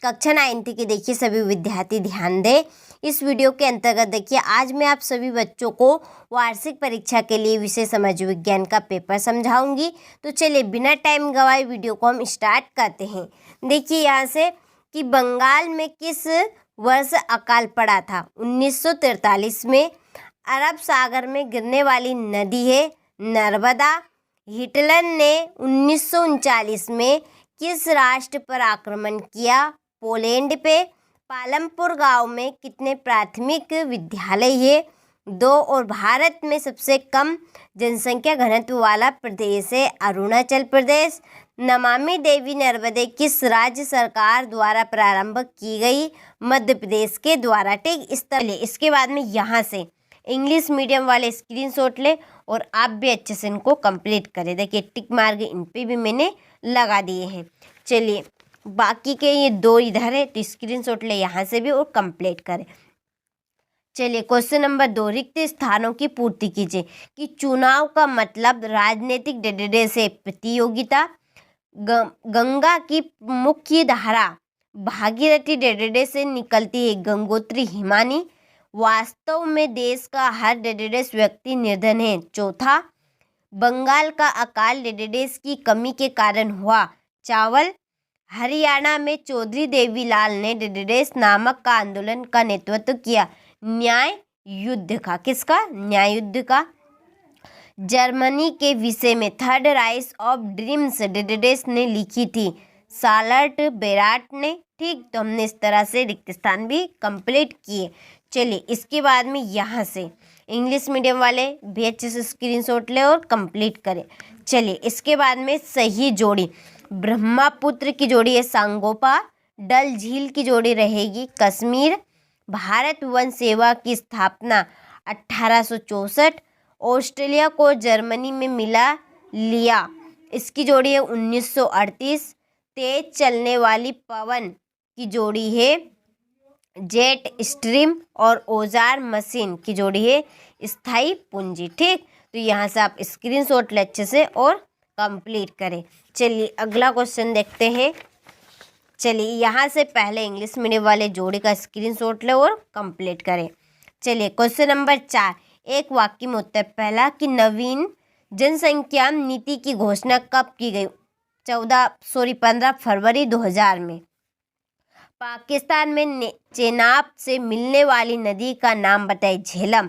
कक्षा 9th के देखिए सभी विद्यार्थी ध्यान दें। इस वीडियो के अंतर्गत देखिए आज मैं आप सभी बच्चों को वार्षिक परीक्षा के लिए विषय समाज विज्ञान का पेपर समझाऊंगी। तो चलिए बिना टाइम गवाए वीडियो को हम स्टार्ट करते हैं। देखिए यहाँ से कि बंगाल में किस वर्ष अकाल पड़ा था। 1943 में। अरब सागर में गिरने वाली नदी है नर्मदा। हिटलर ने 1939 में किस राष्ट्र पर आक्रमण किया। पोलैंड पे। पालमपुर गांव में कितने प्राथमिक विद्यालय है 2। और भारत में सबसे कम जनसंख्या घनत्व वाला प्रदेश है अरुणाचल प्रदेश। नमामि देवी नर्मदे किस राज्य सरकार द्वारा प्रारंभ की गई। मध्य प्रदेश के द्वारा। ठीक इस तरह इसके बाद में यहाँ से इंग्लिश मीडियम वाले स्क्रीनशॉट ले और आप भी अच्छे से इनको कंप्लीट करें। देखिए टिक मार्क इन पे भी मैंने लगा दिए हैं। चलिए बाकी के ये 2 इधर है तो स्क्रीनशॉट ले यहाँ से भी और कंप्लीट करें। चलिए क्वेश्चन नंबर 2 रिक्त स्थानों की पूर्ति कीजिए कि चुनाव का मतलब राजनीतिक डेडेडे से प्रतियोगिता। गंगा की मुख्य धारा भागीरथी डेडेडे से निकलती है गंगोत्री हिमानी। वास्तव में देश का हर डेडेडेस व्यक्ति निर्धन है 4। बंगाल का अकाल डेडेडेस की कमी के कारण हुआ चावल। हरियाणा में चौधरी देवीलाल ने डेडेडेस नामक का आंदोलन का नेतृत्व किया न्याय युद्ध का। किसका? न्याय युद्ध का। जर्मनी के विषय में थर्ड राइज ऑफ ड्रीम्स डेडेडेस ने लिखी थी सालर्ट बेराट ने। ठीक तो हमने इस तरह से रिक्त स्थान भी कंप्लीट किए। चलिए इसके बाद में यहाँ से इंग्लिश मीडियम वाले भी अच्छे से स्क्रीनशॉट ले और कंप्लीट करें। चलिए इसके बाद में सही जोड़ी ब्रह्मपुत्र की जोड़ी है सांगोपा। डल झील की जोड़ी रहेगी कश्मीर। भारत वन सेवा की स्थापना 1864। ऑस्ट्रेलिया को जर्मनी में मिला लिया इसकी जोड़ी है 1938। तेज चलने वाली पवन की जोड़ी है जेट स्ट्रीम। और औजार मशीन की जोड़ी है स्थायी पूंजी। ठीक तो यहाँ से आप स्क्रीनशॉट ले अच्छे से और कंप्लीट करें। चलिए अगला क्वेश्चन देखते हैं। चलिए यहाँ से पहले इंग्लिश मीडियम वाले जोड़ी का स्क्रीनशॉट ले और कंप्लीट करें। चलिए क्वेश्चन नंबर 4 एक वाक्य में उत्तर। पहला कि नवीन जनसंख्या नीति की घोषणा कब की गई। 15 फरवरी 2000 में। पाकिस्तान में चेनाब से मिलने वाली नदी का नाम बताइए। झेलम।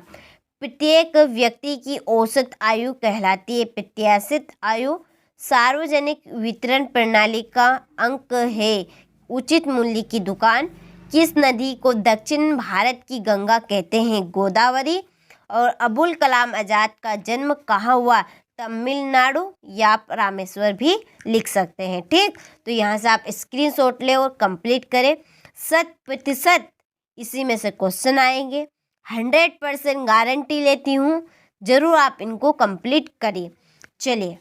प्रत्येक व्यक्ति की औसत आयु कहलाती है प्रत्याशित आयु। सार्वजनिक वितरण प्रणाली का अंक है उचित मूल्य की दुकान। किस नदी को दक्षिण भारत की गंगा कहते हैं गोदावरी। और अबुल कलाम आज़ाद का जन्म कहाँ हुआ तमिलनाडु या रामेश्वर भी लिख सकते हैं। ठीक तो यहाँ से आप स्क्रीनशॉट ले और कंप्लीट करें। 100% इसी में से क्वेश्चन आएंगे। 100% गारंटी लेती हूँ जरूर आप इनको कंप्लीट करिए। चलिए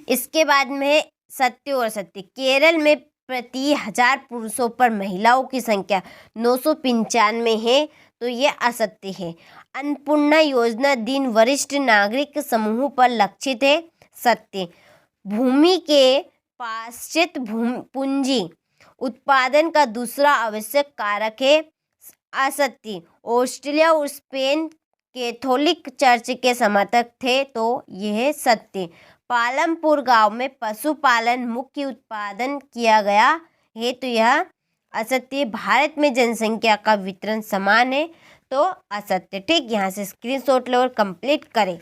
इसके बाद में सत्य और सत्य। केरल में प्रति 1000 पुरुषों पर महिलाओं की संख्या 995 है तो ये असत्य है। अन्नपूर्णा योजना दिन वरिष्ठ नागरिक समूह पर लक्षित है सत्य। भूमि के पाश्चात्य पूंजी उत्पादन का दूसरा आवश्यक कारक है असत्य। ऑस्ट्रेलिया और स्पेन कैथोलिक चर्च के समर्थक थे तो यह सत्य। पालमपुर गांव में पशुपालन मुख्य उत्पादन किया गया है तो यह असत्य। भारत में जनसंख्या का वितरण समान है तो असत्य। ठीक यहाँ से स्क्रीनशॉट ले और कंप्लीट करें।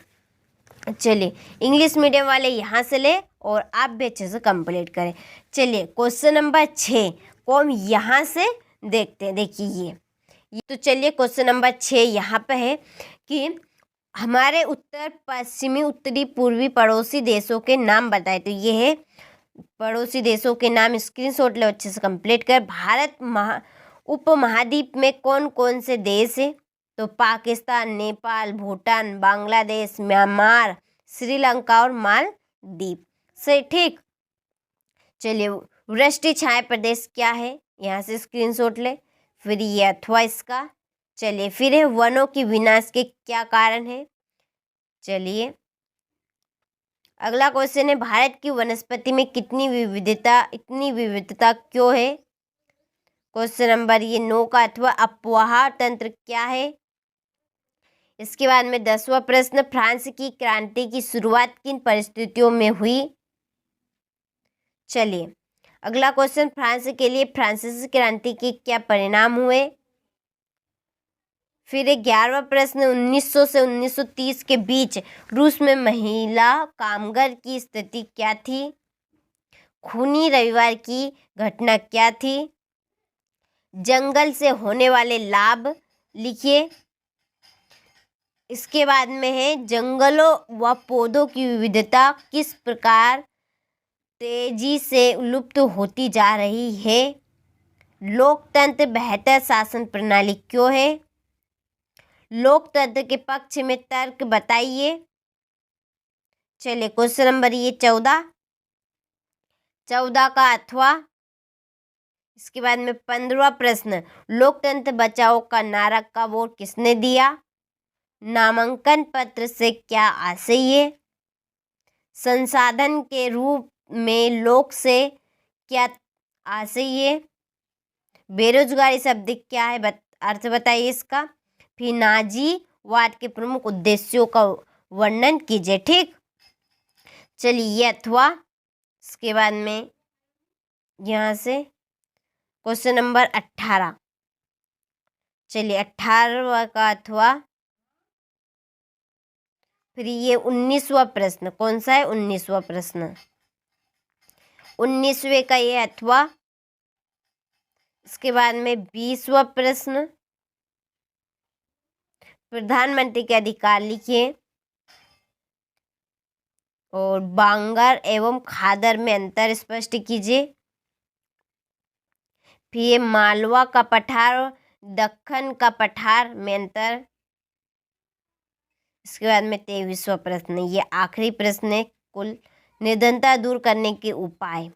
चलिए इंग्लिश मीडियम वाले यहाँ से ले और आप भी अच्छे से कंप्लीट करें। चलिए क्वेश्चन नंबर 6 को हम यहाँ से देखते हैं। देखिए ये तो चलिए क्वेश्चन नंबर 6 यहाँ पे है कि हमारे उत्तर पश्चिमी उत्तरी पूर्वी पड़ोसी देशों के नाम बताए। तो ये है पड़ोसी देशों के नाम। स्क्रीनशॉट ले अच्छे से कंप्लीट कर। भारत उपमहाद्वीप में कौन कौन से देश है तो पाकिस्तान नेपाल भूटान बांग्लादेश म्यांमार श्रीलंका और मालदीव से। ठीक चलिए वृष्टि छाया प्रदेश क्या है यहाँ से स्क्रीनशॉट ले। फिर ये अथवा इसका। चलिए फिर है वनों की विनाश के क्या कारण है। चलिए अगला क्वेश्चन है भारत की वनस्पति में इतनी विविधता क्यों है। क्वेश्चन नंबर ये 9 का अथवा अफवाह तंत्र क्या है। इसके बाद में 10वां प्रश्न, फ्रांस की क्रांति की शुरुआत किन परिस्थितियों में हुई। चलिए अगला क्वेश्चन, फ्रांस के लिए फ्रांसीसी क्रांति के क्या परिणाम हुए। फिर 11वां प्रश्न, 1900 से 1930 के बीच रूस में महिला कामगार की स्थिति क्या थी। खूनी रविवार की घटना क्या थी। जंगल से होने वाले लाभ लिखिए। इसके बाद में है जंगलों व पौधों की विविधता किस प्रकार तेजी से लुप्त होती जा रही है। लोकतंत्र बेहतर शासन प्रणाली क्यों है। लोकतंत्र के पक्ष में तर्क बताइए। चलिए क्वेश्चन नंबर ये 14 का अथवा। इसके बाद में 15वां प्रश्न, लोकतंत्र बचाओ का नारा का वोट किसने दिया। नामांकन पत्र से क्या आशय है। संसाधन के रूप में लोक से क्या आशय है। बेरोजगारी शब्द क्या है, अर्थ बताइए इसका। फिर नाजीवाद के प्रमुख उद्देश्यों का वर्णन कीजिए। ठीक, चलिए ये अथवा। इसके बाद में यहाँ से क्वेश्चन नंबर 18। चलिए 18वां का अथवा। फिर ये 19वां प्रश्न, कौन सा है 19वां प्रश्न। 19वें का ये अथवा। इसके बाद में 20वां प्रश्न, प्रधानमंत्री के अधिकार लिखिए। और बांगर एवं खादर में अंतर स्पष्ट कीजिए। फिर ये मालवा का पठार और दक्कन का पठार में अंतर। इसके बाद में 23वां प्रश्न, ये आखिरी प्रश्न है, कुल निर्धनता दूर करने के उपाय।